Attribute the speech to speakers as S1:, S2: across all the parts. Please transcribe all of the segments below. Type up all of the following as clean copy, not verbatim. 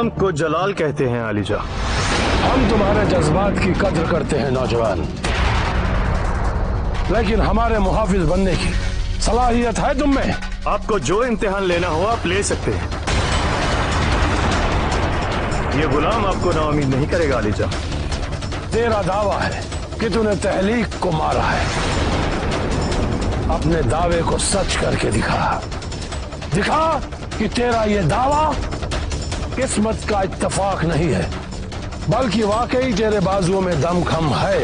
S1: गुलाम को जलाल कहते हैं आलिजा।
S2: हम तुम्हारे जज्बात की कद्र करते हैं नौजवान, लेकिन हमारे मुहाफिज बनने की सलाहियत है तुम में।
S1: आपको जो इम्तिहान लेना हो आप ले सकते हैं। ये गुलाम आपको नाउम्मीद नहीं करेगा आलिजा।
S2: तेरा दावा है कि तूने तहलीक को मारा है, अपने दावे को सच करके दिखा कि तेरा ये दावा किस्मत का इत्तफाक नहीं है, बल्कि वाकई तेरे बाजुओं में दमखम है।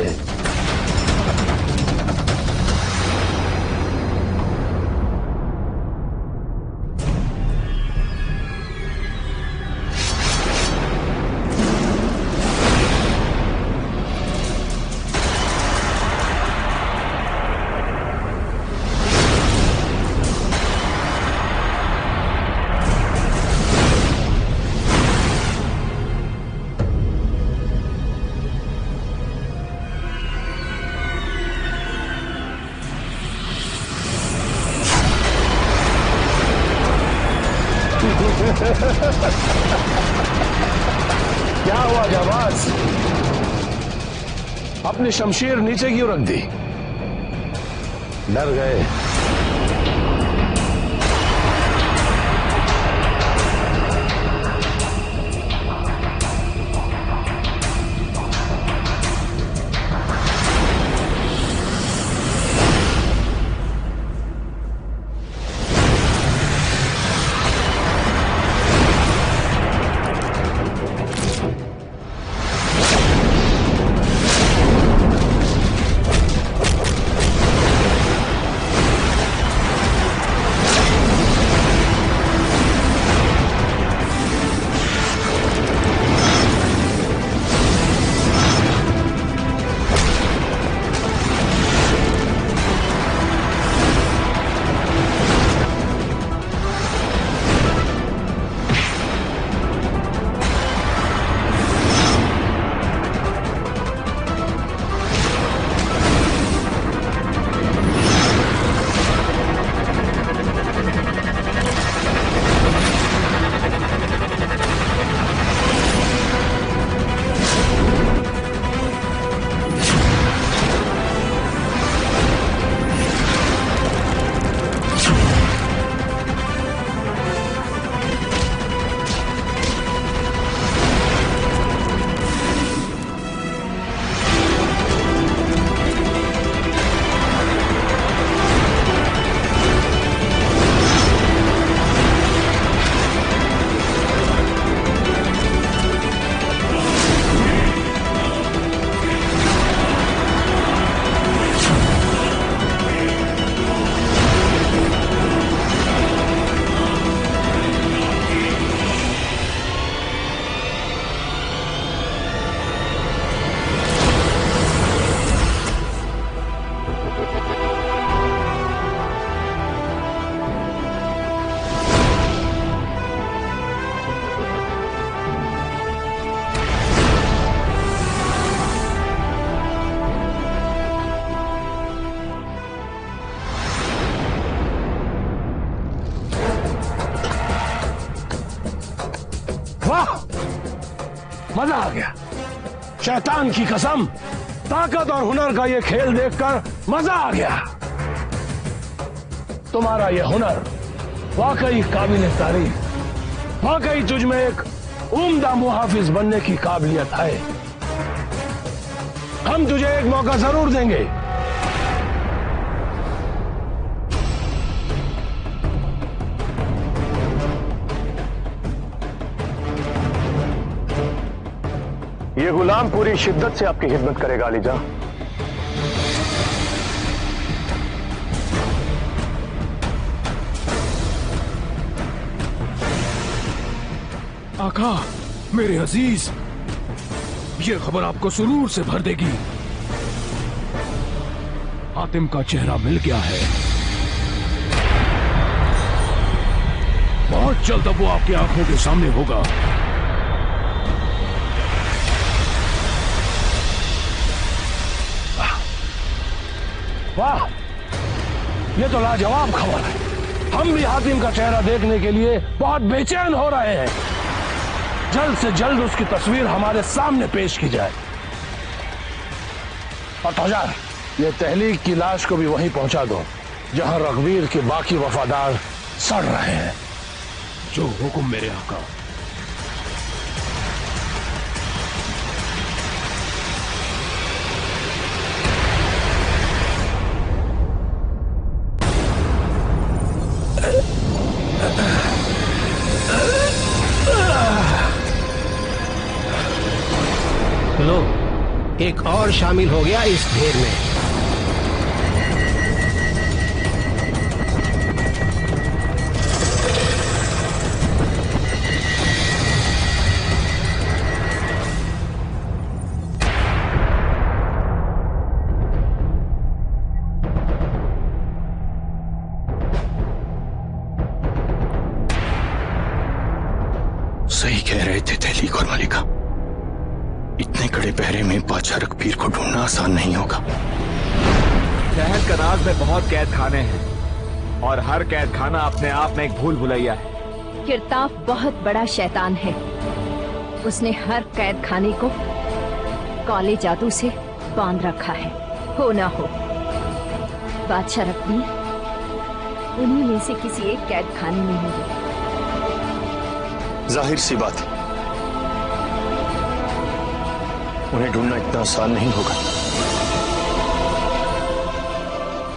S2: क्या हुआ जाबाज, अपनी शमशीर नीचे क्यों रख दी? डर गए? मजा आ गया। शैतान की कसम, ताकत और हुनर का ये खेल देखकर मजा आ गया। तुम्हारा ये हुनर वाकई काबिल तारीफ, वाकई तुझ में एक उम्दा मुहाफिज बनने की काबिलियत है। हम तुझे एक मौका जरूर देंगे।
S1: ये गुलाम पूरी शिद्दत से आपकी खिदमत करेगा आलिजा।
S3: आका, मेरे अजीज, ये खबर आपको सुरूर से भर देगी। हातिम का चेहरा मिल गया है। बहुत जल्द अब वो आपकी आंखों के सामने होगा।
S2: वाह, ये तो लाजवाब खबर है। हम भी हातिम का चेहरा देखने के लिए बहुत बेचैन हो रहे हैं। जल्द से जल्द उसकी तस्वीर हमारे सामने पेश की जाए। और तौजार, ये तहलीक की लाश को भी वहीं पहुंचा दो जहां रघुवीर के बाकी वफादार सड़ रहे हैं।
S3: जो हुक्म मेरे आका।
S4: लो, एक और शामिल हो गया इस ढेर में।
S1: सही कह रहे थे तहलीक और मलिका, इतने कड़े पहरे में बादशाह रघुवीर को ढूंढना आसान नहीं होगा।
S5: शहर कनाज में बहुत कैद खाने हैं और हर कैद खाना अपने आप में एक भूल भुलैया है।
S6: किरताफ बहुत बड़ा शैतान है। उसने हर कैद खाने को काले जादू से बांध रखा है। हो ना हो बादशाह रघुवीर उन्हीं में से किसी एक कैद खाने में होंगे।
S1: जाहिर सी बात है, उन्हें ढूंढना इतना आसान नहीं होगा।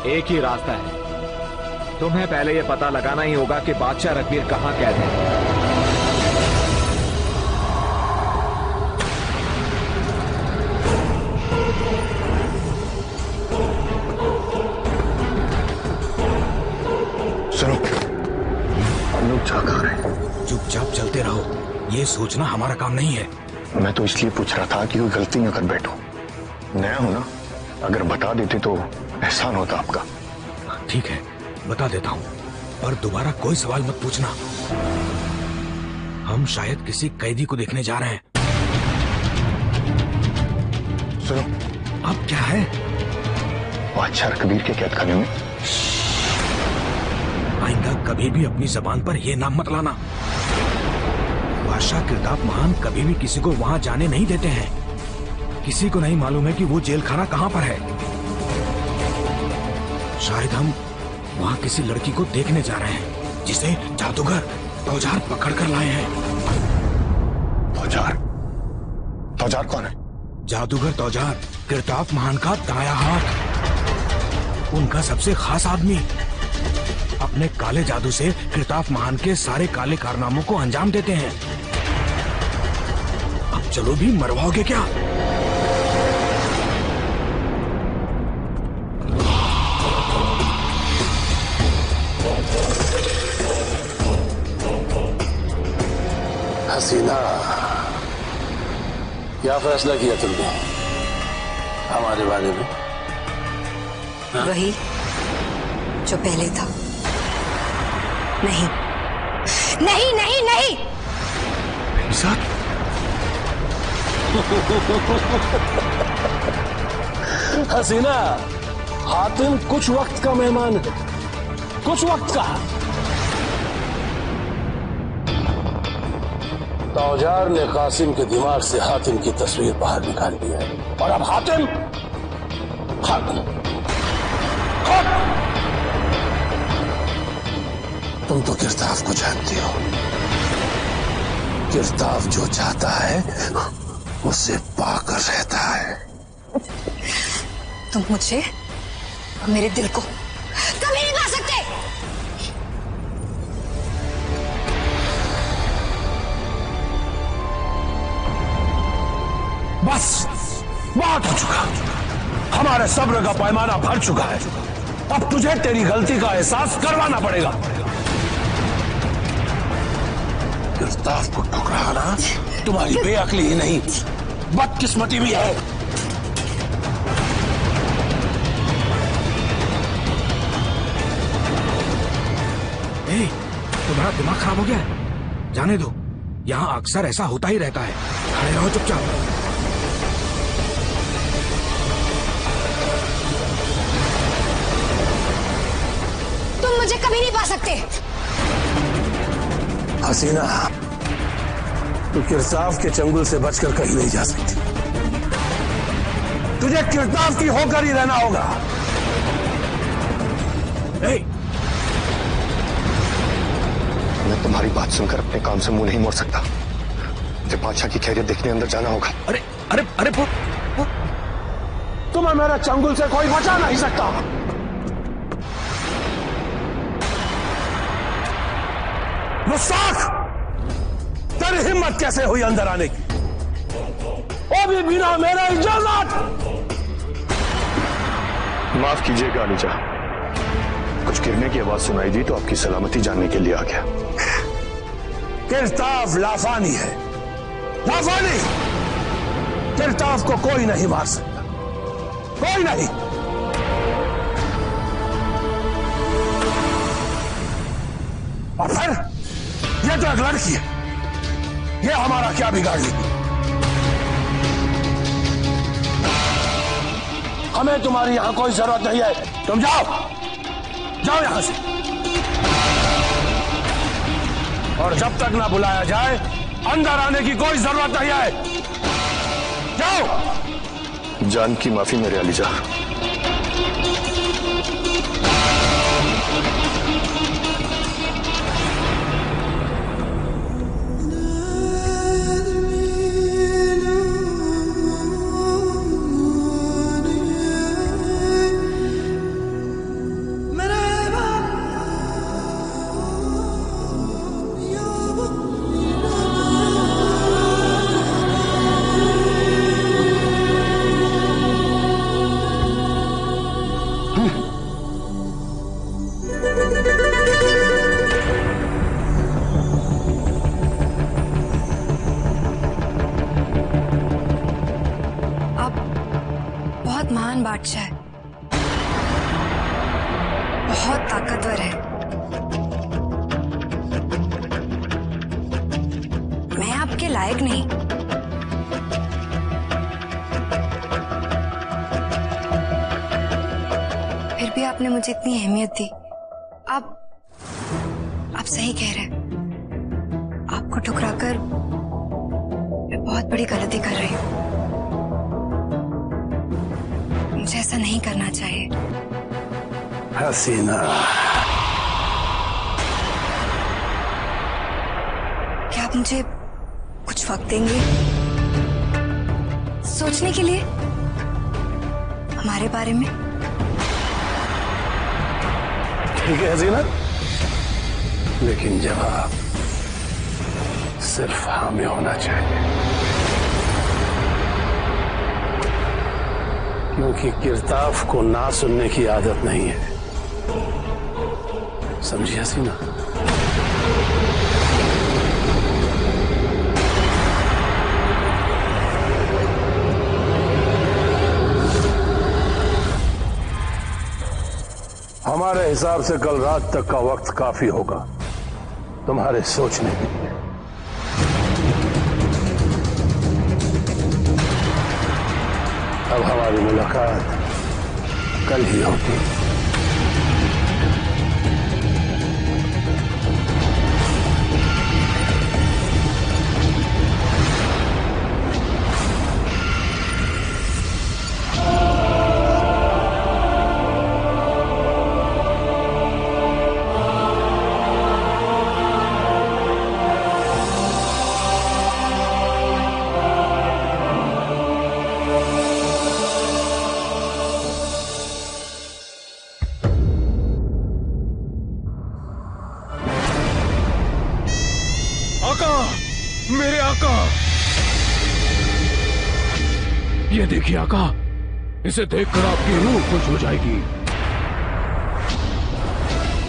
S5: एक ही रास्ता है, तुम्हें पहले यह पता लगाना ही होगा कि बादशाह रघुवीर कहां कैद है।
S1: सुनो, हम लोग जा कहां रहे हैं?
S3: चुपचाप चलते रहो, ये सोचना हमारा काम नहीं है।
S1: मैं तो इसलिए पूछ रहा था कि कोई गलती न कर बैठो। नया हो ना, अगर बता देते तो एहसान होता आपका।
S3: ठीक है, बता देता हूँ, पर दोबारा कोई सवाल मत पूछना। हम शायद किसी कैदी को देखने जा रहे हैं।
S1: सुनो,
S3: अब क्या है?
S1: बादशाह रघुवीर के कैद खाने में।
S3: आइंदा कभी भी अपनी जबान पर यह नाम मत लाना। बादशाह किरताफ महान कभी भी किसी को वहां जाने नहीं देते हैं। किसी को नहीं मालूम है कि वो जेल खाना कहां पर है। शायद हम वहां किसी लड़की को देखने जा रहे हैं जिसे जादूगर तौजार पकड़ कर लाए हैं।
S1: तौजार? तौजार कौन है?
S3: जादूगर तौजार किरताफ महान का दाया हाथ, उनका सबसे खास आदमी। अपने काले जादू से किरताफ महान के सारे काले कारनामों को अंजाम देते हैं। अब चलो भी, मरवाओगे क्या?
S2: हसीना, क्या फैसला किया तुमने हमारे बारे में?
S7: वही जो पहले था। नहीं नहीं नहीं नहीं।
S2: हसीना, हातिम कुछ वक्त का मेहमान है, कुछ वक्त का। तौजार ने कासिम के दिमाग से हातिम की तस्वीर बाहर निकाल दिया है और अब हातिम तुम तो किरताफ को जानती हो। किरताफ जो चाहता है उसे पाकर रहता है।
S7: तुम मुझे और मेरे दिल को कभी नहीं पा सकते।
S2: बस बहुत हो चुका, हमारे सब्र का पैमाना भर चुका है। अब तुझे तेरी गलती का एहसास करवाना पड़ेगा। किरताफ को ठुकराना तुम्हारी बेअक्ली ही नहीं, बदकिस्मती भी है।
S3: तुम्हारा दिमाग खराब हो गया है? जाने दो, यहाँ अक्सर ऐसा होता ही रहता है। खड़े रहो चुपचाप।
S7: तुम मुझे कभी नहीं पा सकते।
S2: हसीना, तू किरताफ के चंगुल से बचकर कहीं नहीं जा सकती। तुझे किरताफ की होकर ही रहना होगा।
S1: मैं तुम्हारी बात सुनकर अपने काम से मुंह नहीं मोड़ सकता। मुझे बादशाह की खैरियत देखने अंदर जाना होगा।
S3: अरे अरे अरे
S2: तुम्हें मेरे चंगुल से कोई बचा नहीं सकता। मुस्ताक, तेरी हिम्मत कैसे हुई अंदर आने की, वो भी बिना मेरे इजाजत?
S1: माफ कीजिएगा अलीजा, कुछ गिरने की आवाज सुनाई दी तो आपकी सलामती जानने के लिए आ गया।
S2: किरताफ लाफानी है, लाफानी। किरताफ को कोई नहीं मार सकता, कोई नहीं। और फिर ये तो एक लड़की है, ये हमारा क्या बिगाड़ लेगी? हमें तुम्हारी यहां कोई जरूरत नहीं है। तुम जाओ, जाओ यहां से। और जब तक ना बुलाया जाए अंदर आने की कोई जरूरत नहीं है। जाओ।
S1: जान की माफी मेरे अलीजा।
S7: महान बादशाह है, बहुत ताकतवर है। मैं आपके लायक नहीं। फिर भी आपने मुझे इतनी अहमियत दी। आप सही कह रहे हैं। आपको ठुकराकर मैं बहुत बड़ी गलती कर रही हूँ। मुझे ऐसा नहीं करना चाहिए।
S2: हसीना,
S7: क्या आप मुझे कुछ वक्त देंगे सोचने के लिए हमारे बारे में?
S2: ठीक है हसीना, लेकिन जवाब सिर्फ हाँ में होना चाहिए, क्योंकि किरताफ को ना सुनने की आदत नहीं है। समझी हसीना? हमारे हिसाब से कल रात तक का वक्त काफी होगा तुम्हारे सोचने के लिए। अब हमारी मुलाकात कल ही होगी।
S3: मेरे आका, ये देखिए आका, इसे देखकर आपकी रूह खुश हो जाएगी।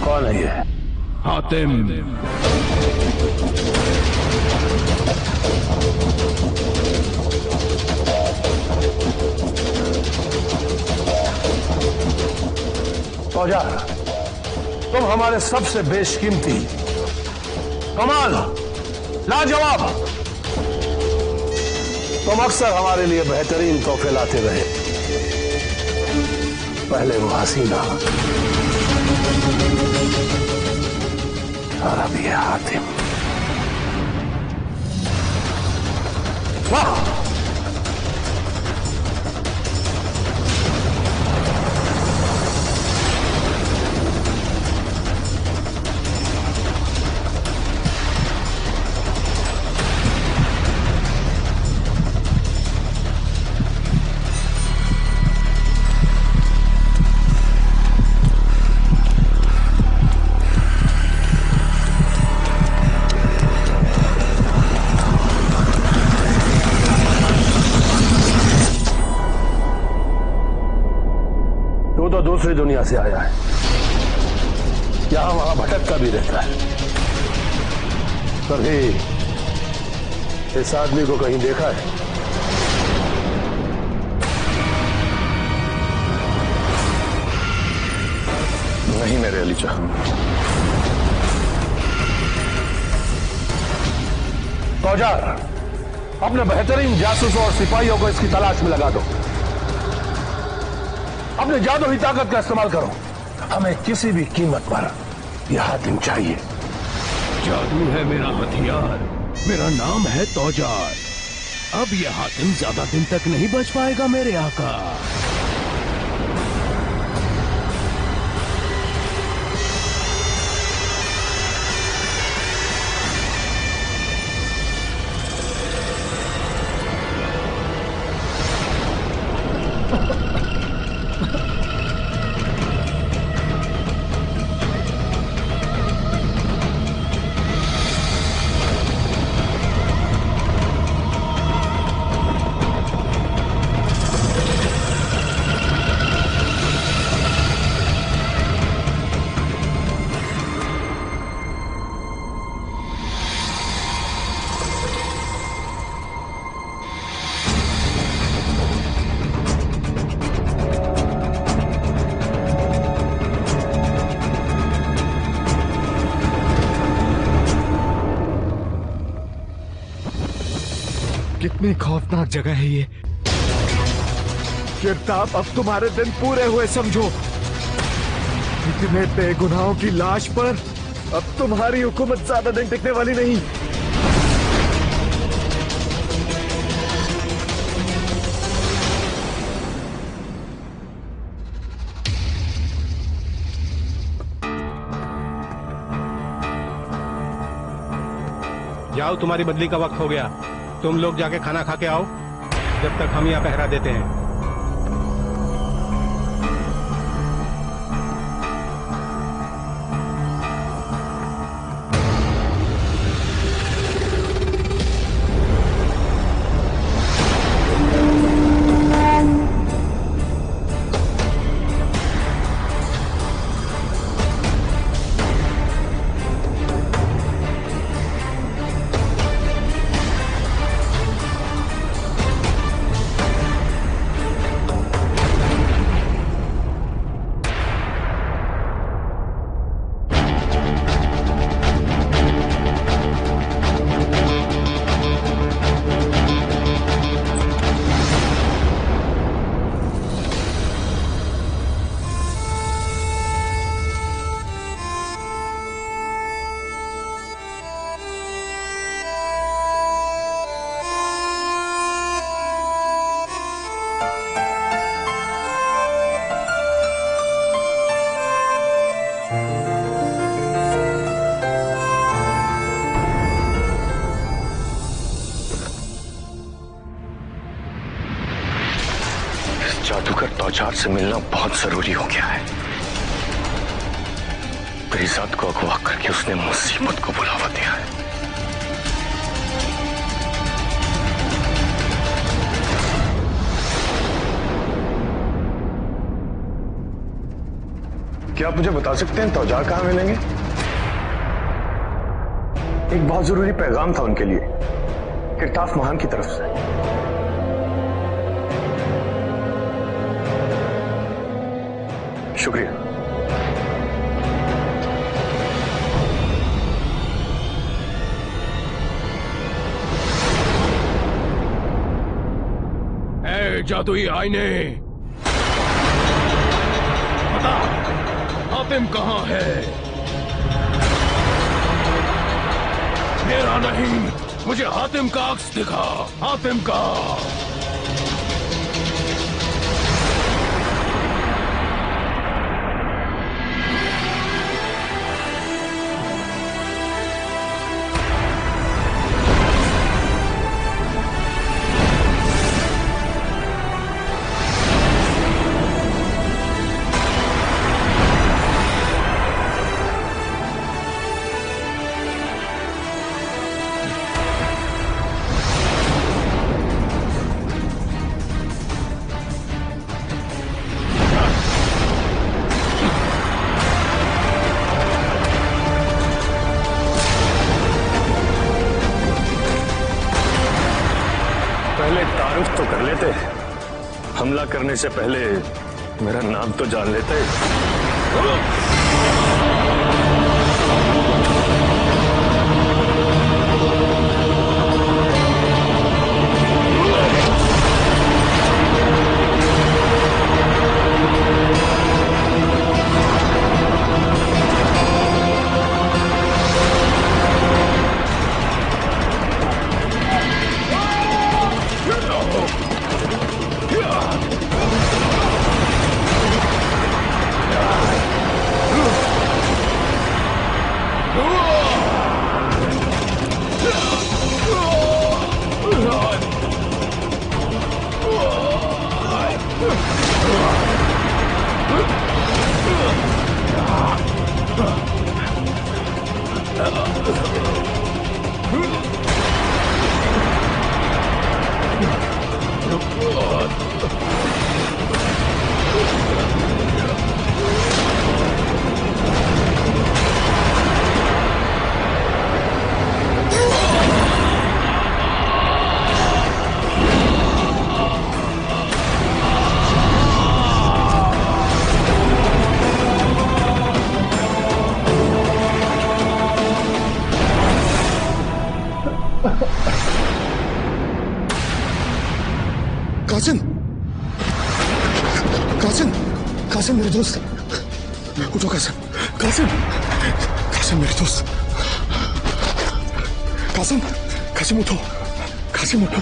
S2: कौन है ये?
S3: हातिम।
S2: फौजा, तुम हमारे सबसे बेशकीमती, कमाल, लाजवाब, तुम अक्सर हमारे लिए बेहतरीन तोहफे लाते रहे। पहले वो हसीना और अब ये हातिम। वाह! तो दूसरी दुनिया से आया है, यहां वहां भटकता भी रहता है। कभी इस आदमी को कहीं देखा है? नहीं मेरे अलीचा। तौजार, अपने बेहतरीन जासूसों और सिपाहियों को इसकी तलाश में लगा दो। अपने जादू की ताकत का इस्तेमाल करो। हमें किसी भी कीमत पर यह हातिम चाहिए।
S8: जादू है मेरा हथियार, मेरा नाम है तौजार। अब यह हातिम ज्यादा दिन तक नहीं बच पाएगा मेरे आका।
S5: कितनी खौफनाक जगह है ये। गिरताप, अब तुम्हारे दिन पूरे हुए समझो। इतने बेगुनाहों की लाश पर अब तुम्हारी हुकूमत ज्यादा दिन टिकने वाली नहीं।
S4: जाओ, तुम्हारी बदली का वक्त हो गया। तुम लोग जाके खाना खा के आओ, जब तक हम यहाँ पहरा देते हैं।
S1: जादूगर तौजार से मिलना बहुत जरूरी हो गया है। परिजात को अगवा करके उसने मुसीबत को बुलावा दिया है।
S2: क्या आप मुझे बता सकते हैं तौजार कहां मिलेंगे? एक बहुत जरूरी पैगाम था उनके लिए, गिरताफ महान की तरफ से। शुक्रिया।
S8: ए जादुई आईने, बता हातिम कहां है? मेरा नहीं, मुझे हातिम का अक्स दिखा, हातिम का।
S2: पहले तारुफ तो कर लेते, हमला करने से पहले मेरा नाम तो जान लेते।
S1: कासिम, कासिम, कासिम मेरे दोस्त, उठो कासिम, कासिम, कासिम मेरे दोस्त, कासिम, कासिम उठो, कासिम उठो।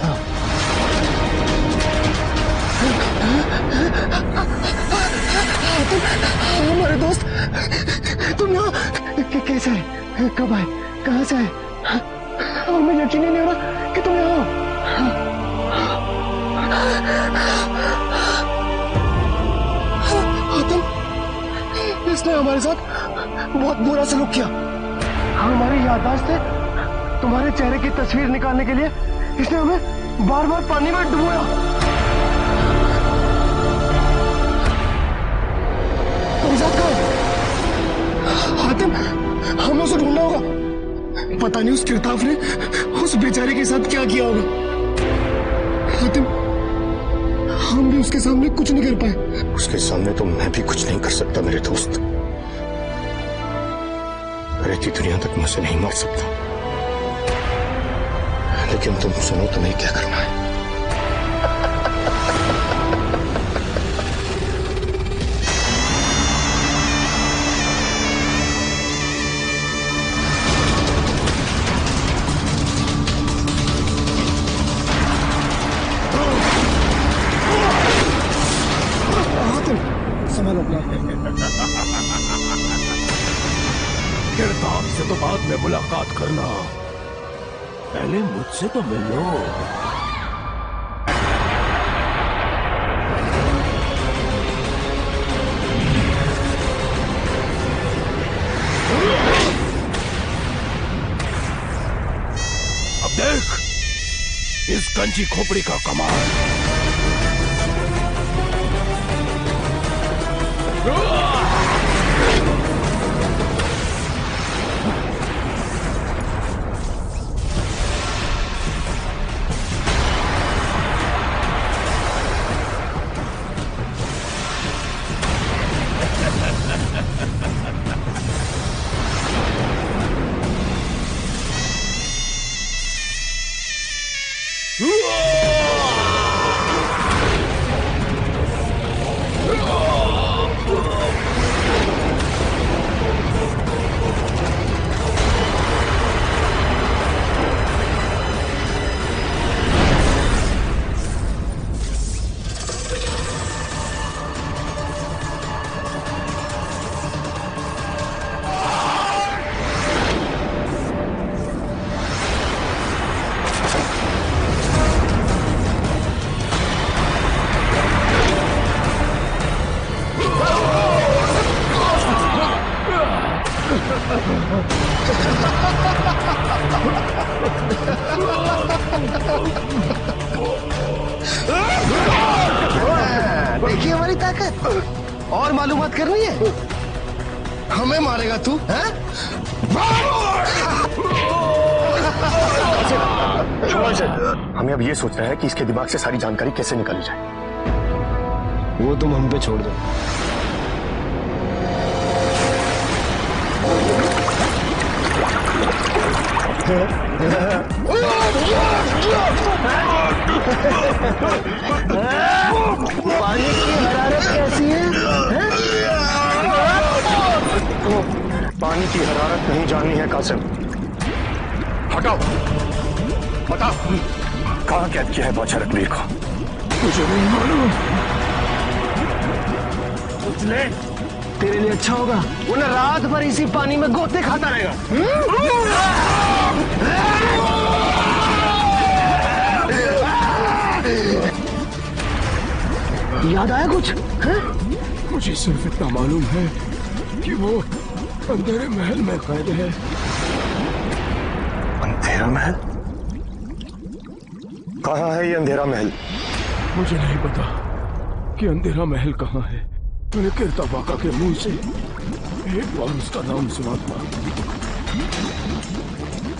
S1: हमारे दोस्त, तुम यहाँ कैसे आए, कब आए, कहाँ से आए? हमें यकीन ही नहीं हो रहा कि तुम यहाँ हो। आतम, इसने हमारे साथ बहुत बुरा सलूक किया। हमारी याददाश्त से तुम्हारे चेहरे की तस्वीर निकालने के लिए इसने हमें बार बार पानी में डुबोया। तुम साथ कहाँ? आतम, हमें उसे ढूंढना होगा। पता नहीं उस किरताफ ने उस बेचारे के साथ क्या किया होगा। आतम, हम भी उसके सामने कुछ नहीं कर पाए। उसके सामने तो मैं भी कुछ नहीं कर सकता मेरे दोस्त। रहती दुनिया तक मैं उसे नहीं मार सकता, लेकिन तुम सुनो तुम्हें क्या करना है।
S8: किरताब से तो बाद में मुलाकात करना, पहले मुझसे तो मिलो। अब देख इस गंजी खोपड़ी का कमाल।
S1: देखिए हमारी ताकत। और मालूमात करनी है? हमें मारेगा तू? हैं?
S5: हमें अब ये सोचना है कि इसके दिमाग से सारी जानकारी कैसे निकाली जाए।
S1: वो तुम हम पे छोड़ दो। पानी की हरारत कैसी है?
S5: पानी की हरारत नहीं जाननी है कासिम। हटाओ, बता कहाँ कैद किया है बादशाह रणवीर को?
S2: मुझे नहीं मालूम।
S1: ले, तेरे लिए अच्छा होगा, वो ना रात भर इसी पानी में गोते खाता रहेगा। याद आया कुछ? है?
S2: मुझे सिर्फ इतना मालूम है कि वो अंधेरे महल में कैद है।
S5: अंधेरा महल? कहाँ है ये अंधेरा महल?
S2: मुझे नहीं पता कि अंधेरा महल कहाँ है। मैंने कीर्ताबाका के मुंह से एक बार उसका नाम सुना था,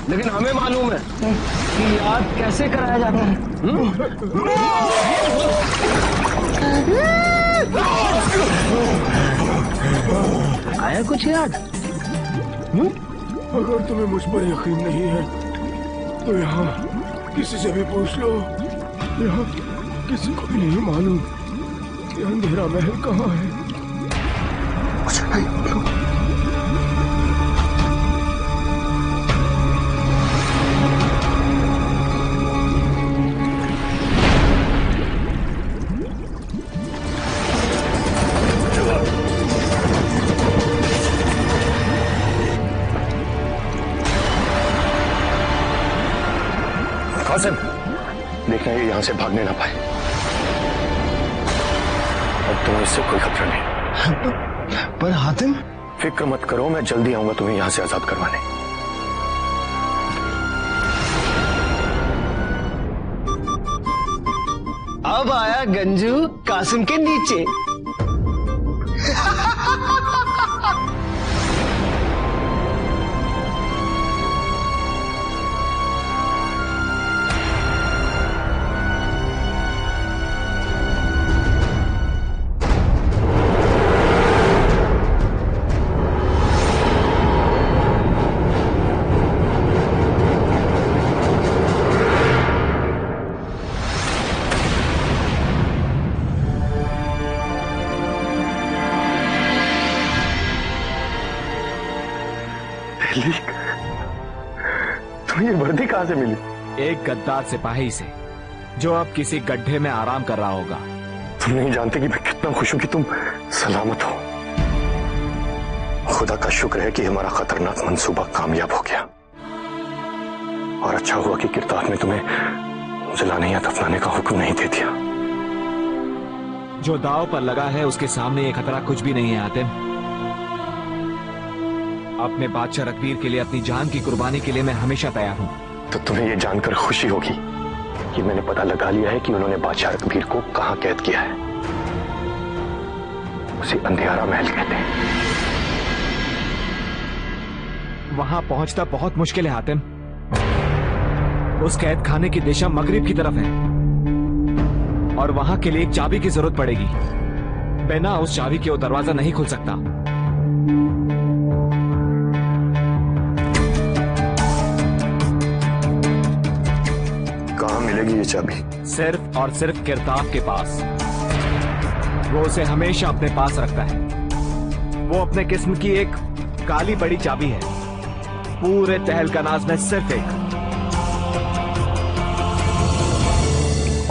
S1: लेकिन हमें मालूम है कि याद कैसे कराया जाता है। आया कुछ याद?
S2: अगर तुम्हें मुझ पर यकीन नहीं है तो यहाँ किसी से भी पूछ लो। यहाँ किसी को भी नहीं मालूम कि अंधेरा महल कहाँ है।
S5: मुझे नहीं मालूम। कासिम, देखना ये यहां से भागने ना पाए। अब तुम्हें इससे कोई खतरा नहीं।
S1: पर हातिम?
S5: फिक्र मत करो, मैं जल्दी आऊंगा तुम्हें यहां से आजाद करवाने।
S1: अब आया गंजू कासिम के नीचे।
S5: तुम्हें ये वर्दी कहां से मिली?
S3: एक गद्दार सिपाही से, जो अब किसी गड्ढे में आराम कर रहा होगा।
S5: तुम नहीं जानते कि मैं कितना खुश हूं कि तुम सलामत हो। खुदा का शुक्र है कि हमारा खतरनाक मंसूबा कामयाब हो गया, और अच्छा हुआ कि किरताब ने तुम्हें जलाने या दफनाने का हुक्म नहीं दे दिया।
S3: जो दाव पर लगा है उसके सामने ये खतरा कुछ भी नहीं है आतिम। अपने बादशाह रणवीर के लिए अपनी जान की कुर्बानी के लिए मैं हमेशा तैयार हूं।
S5: तो तुम्हें यह जानकर खुशी होगी कि मैंने पता लगा लिया है कि उन्होंने बादशाह रणवीर को कहां कैद किया है। उसे अंधेरा महल कहते हैं।
S3: वहां पहुंचना बहुत मुश्किल है आतिम। उस कैद खाने की दिशा मगरिब की तरफ है, और वहां के लिए एक चाबी की जरूरत पड़ेगी। बिना उस चाबी के वो दरवाजा नहीं खुल सकता।
S5: कहां मिलेगी ये चाबी?
S3: सिर्फ और सिर्फ किरताब के पास। वो उसे हमेशा अपने पास रखता है। वो अपने किस्म की एक काली बड़ी चाबी है, पूरे तहलकनाज में सिर्फ एक।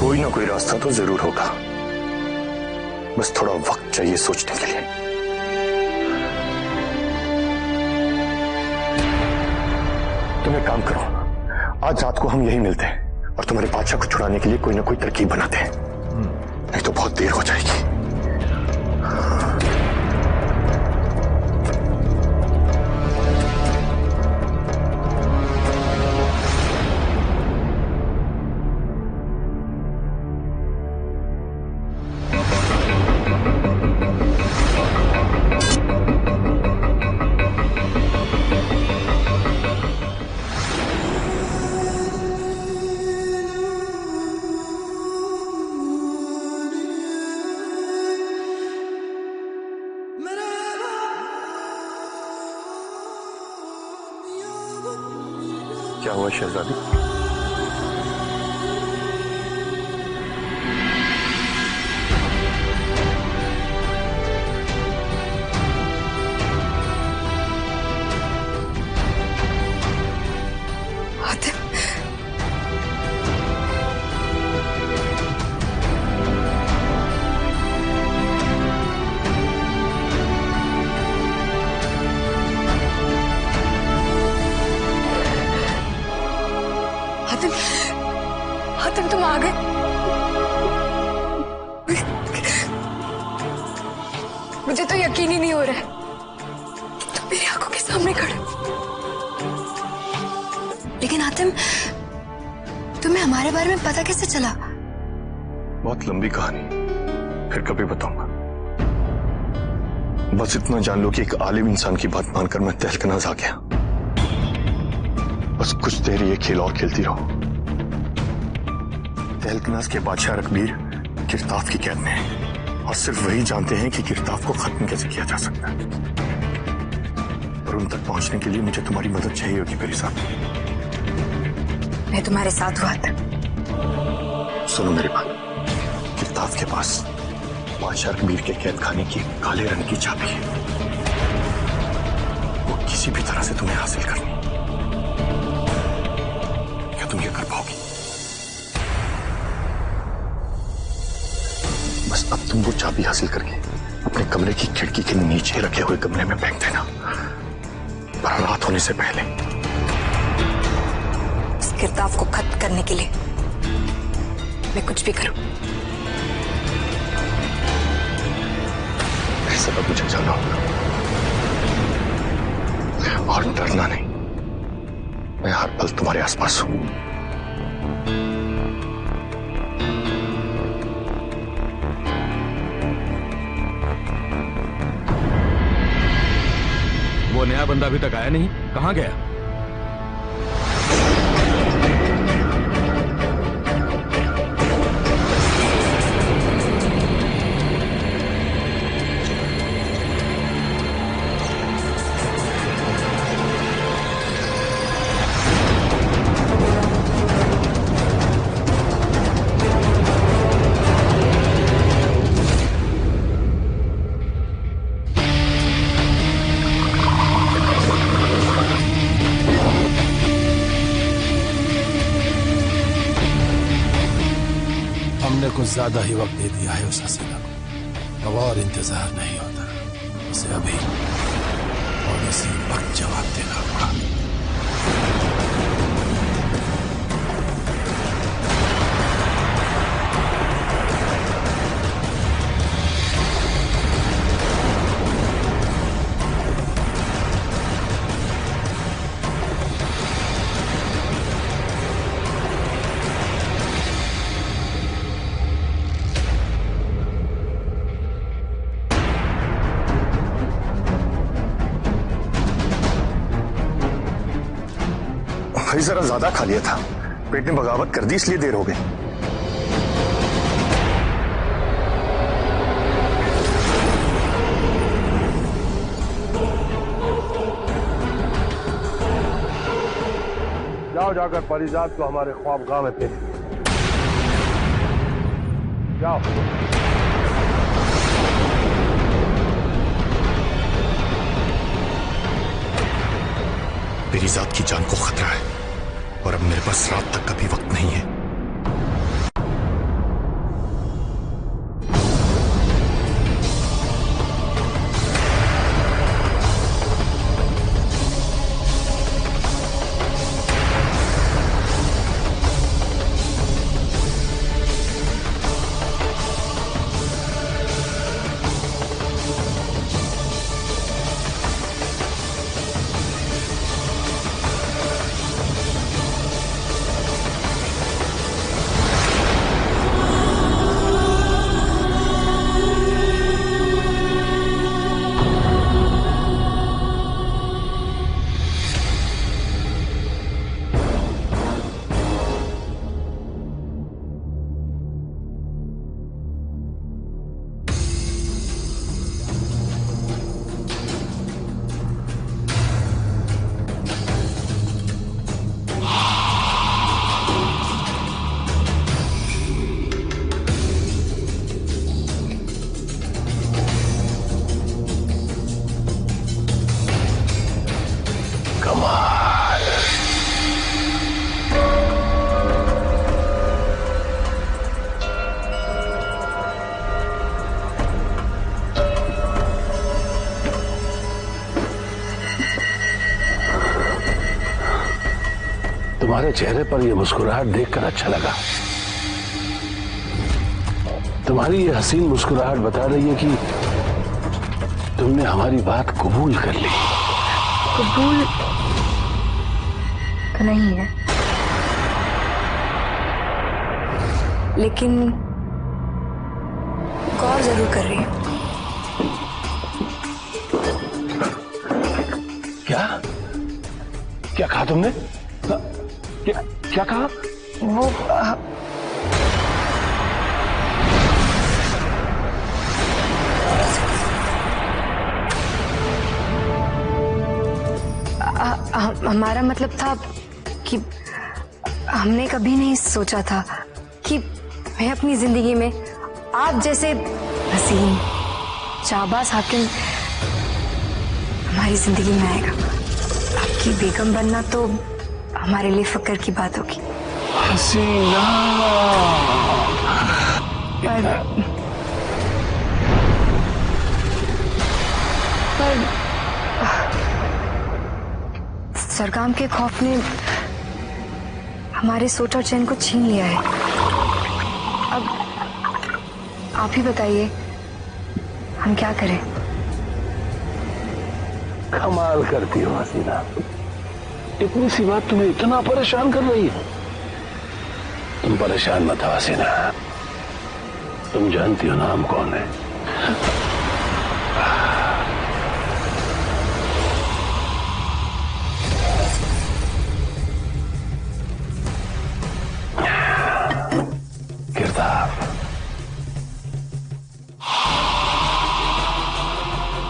S5: कोई ना कोई रास्ता तो जरूर होगा, बस थोड़ा वक्त चाहिए सोचने के लिए। तुम एक काम करो, आज रात को हम यहीं मिलते हैं और तुम्हारे बादशाह को छुड़ाने के लिए कोई ना कोई तरकीब बनाते हैं, नहीं तो बहुत देर हो जाएगी। क्या हुआ शहजादी?
S7: हातिम तुम आ गए। मुझे तो यकीन ही नहीं हो रहा है तुम मेरी आंखों के सामने खड़े। लेकिन हातिम तुम्हें हमारे बारे में पता कैसे चला?
S5: बहुत लंबी कहानी, फिर कभी बताऊंगा। बस इतना जान लो कि एक आलिम इंसान की बात मानकर मैं तहलकनाज आ गया। बस कुछ देर ये खेल और खेलती रहो। तहलकनाज के बादशाह रकबीर किरताफ की कैद में है और सिर्फ वही जानते हैं कि किरताफ को खत्म कैसे किया जा सकता है। और उन तक पहुंचने के लिए मुझे तुम्हारी मदद चाहिए होगी परी साहब।
S7: मैं तुम्हारे साथ हुआ था।
S5: सुनो मेरी बात, किरताफ के पास बादशाह रकबीर के कैद खाने की काले रंग की चाबी है। वो किसी भी तरह से तुम्हें हासिल करनी। क्या तुम ये कर पाओगी? बस अब तुम वो चाबी हासिल करके अपने कमरे की खिड़की के नीचे रखे हुए गमले में फेंक देना, पर रात होने से पहले।
S7: इस किरताफ को खत्म करने के लिए मैं कुछ भी करूं।
S5: सब मुझे जाना होगा और डरना नहीं। मैं हर पल तुम्हारे आसपास हूं।
S3: वो नया बंदा अभी तक आया नहीं, कहां गया?
S2: हमने कुछ ज्यादा ही वक्त दे दिया है उस हसीना को। अब और इंतजार नहीं होता, उसे अभी और इसी वक्त जवाब देना होगा।
S5: भाई जरा ज्यादा खा लिया था, पेट ने बगावत कर दी, इसलिए देर हो गई।
S2: जाओ जाकर परिजात को हमारे ख्वाबगाह में पेश जाओ।
S5: मेरी जात की जान को खतरा है और अब मेरे पास रात तक का भी वक्त नहीं है।
S2: तुम्हारे चेहरे पर यह मुस्कुराहट देखकर अच्छा लगा। तुम्हारी ये हसीन मुस्कुराहट बता रही है कि तुमने हमारी बात कबूल कर ली।
S7: कबूल तो नहीं है, लेकिन गौर जरूर कर रही हूँ।
S2: क्या क्या कहा तुमने? क्या कहा?
S7: वो हमारा मतलब था कि हमने कभी नहीं सोचा था कि मैं अपनी जिंदगी में आप जैसे हसीन शाहबाज हाकिम हमारी जिंदगी में आएगा। आपकी बेगम बनना तो हमारे लिए फक्र की बात होगी।
S2: हसीना,
S7: पर सरगम के खौफ ने हमारे सोच और चैन को छीन लिया है। अब आप ही बताइए हम क्या करें?
S2: कमाल करती हो हसीना, इतनी सी बात तुम्हें इतना परेशान कर रही है। तुम परेशान मत हो हसीना, तुम जानती हो ना हम कौन है।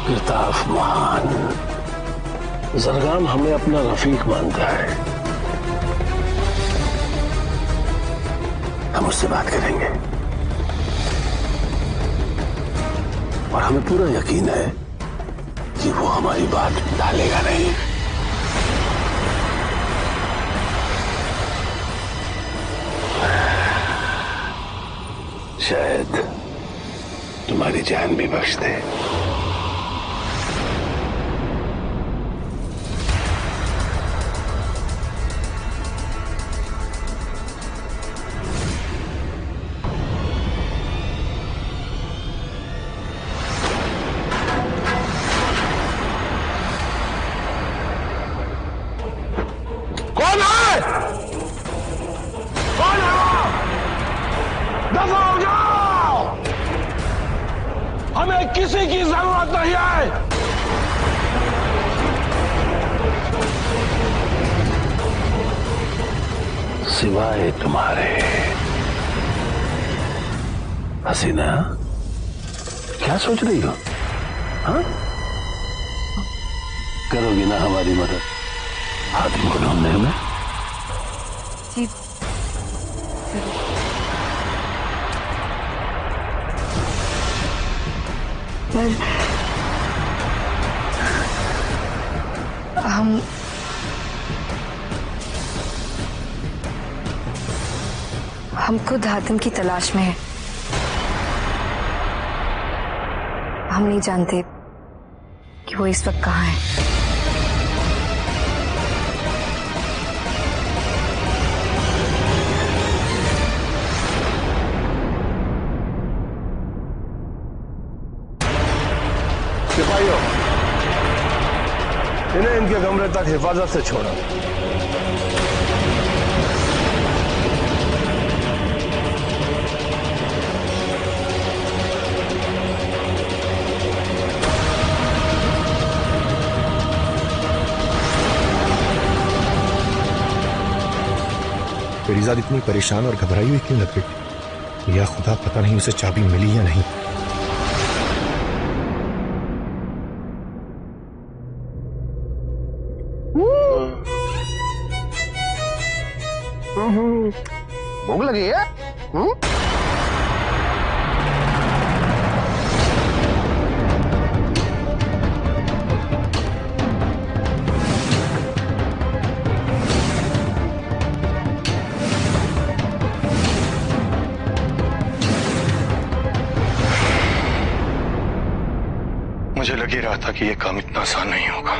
S2: गिरदाफ महान। जरगाम हमें अपना रफीक मानता है। हम उससे बात करेंगे और हमें पूरा यकीन है कि वो हमारी बात टालेगा नहीं। शायद तुम्हारी जान भी बख्श दे। कौन है? कौन है? दफा हो जाओ, हमें किसी की जरूरत नहीं है। सिवाय तुम्हारे। हसीना, क्या सोच रही हो? हाँ, करोगी ना हमारी मदद हातिम को ढूंढने में?
S7: जी पर हम खुद हातिम की तलाश में हैं। हम नहीं जानते कि वो इस वक्त कहाँ है।
S2: सिपाहियों, इन्हें इनके कमरे तक हिफाजत से छोड़ा।
S5: पेरीजाद इतनी परेशान और घबराई हुई क्यों लग रही? या खुदा, पता नहीं उसे चाबी मिली या नहीं।
S1: भूख लगी है?
S5: मुझे लग ही रहा था कि यह काम इतना आसान नहीं होगा।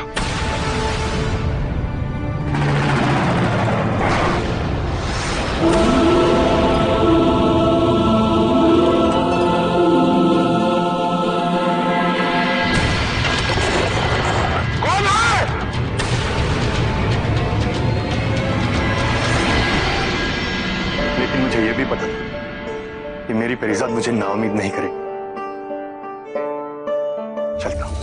S5: भी पता था कि मेरी पेरीजाद मुझे नाउम्मीद नहीं करे। चलता हूं।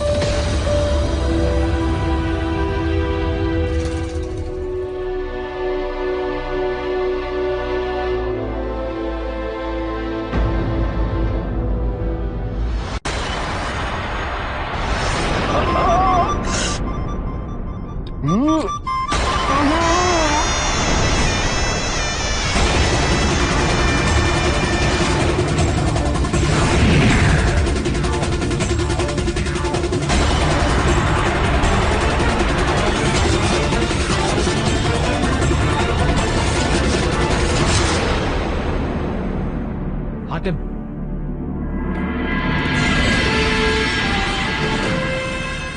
S3: हातिम,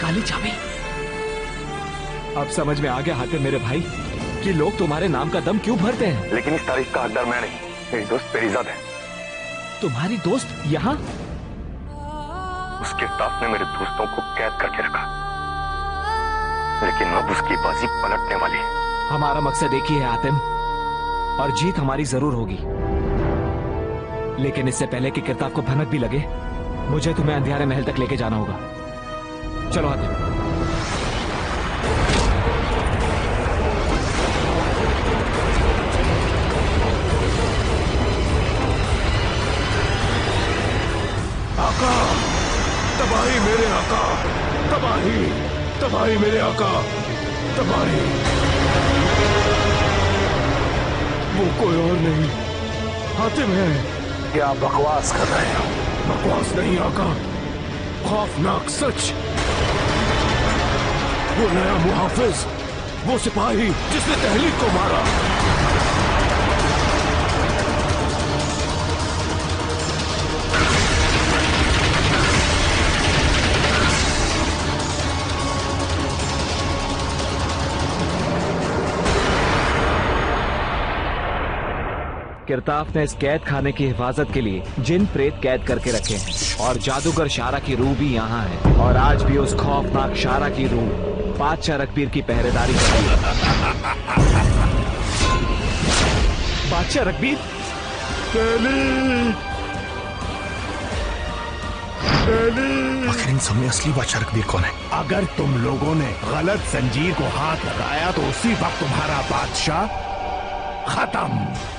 S3: काली चाबी। अब समझ में आ गया हातिम मेरे भाई कि लोग तुम्हारे नाम का दम क्यों भरते हैं।
S5: लेकिन इस तारीफ का हकदार मैं नहीं, मेरी दोस्त पेरीजाद है।
S3: तुम्हारी दोस्त यहाँ?
S5: उसके स्टाफ ने मेरे दोस्तों को कैद करके रखा, लेकिन अब उसकी बाजी पलटने वाली है।
S3: हमारा मकसद एक ही है हातिम, और जीत हमारी जरूर होगी। लेकिन इससे पहले कि किरताफ को भनक भी लगे, मुझे तुम्हें अंधियारे महल तक लेके जाना होगा। चलो हातिम।
S8: आका, तबाही मेरे आका, तबाही, तबाही मेरे आका, तबाही। वो कोई और नहीं, हातिम है।
S2: क्या बकवास कर रहे हो?
S8: बकवास नहीं आका, खौफनाक सच। वो नया मुहाफिज, वो सिपाही जिसने तहलीक को मारा।
S3: किरताफ ने इस कैद खाने की हिफाजत के लिए जिन प्रेत कैद करके रखे हैं, और जादूगर शारा की रूह भी यहाँ है। और आज भी उस खौफनाक शारा की रूह बादशाह रकबीर की पहरेदारी कर रही है। बादशाह रकबीर?
S5: आखिर इन सब में असली बादशाह रकबीर कौन है?
S8: अगर तुम लोगों ने गलत जंजीर को हाथ लगाया तो उसी वक्त तुम्हारा बादशाह खत्म।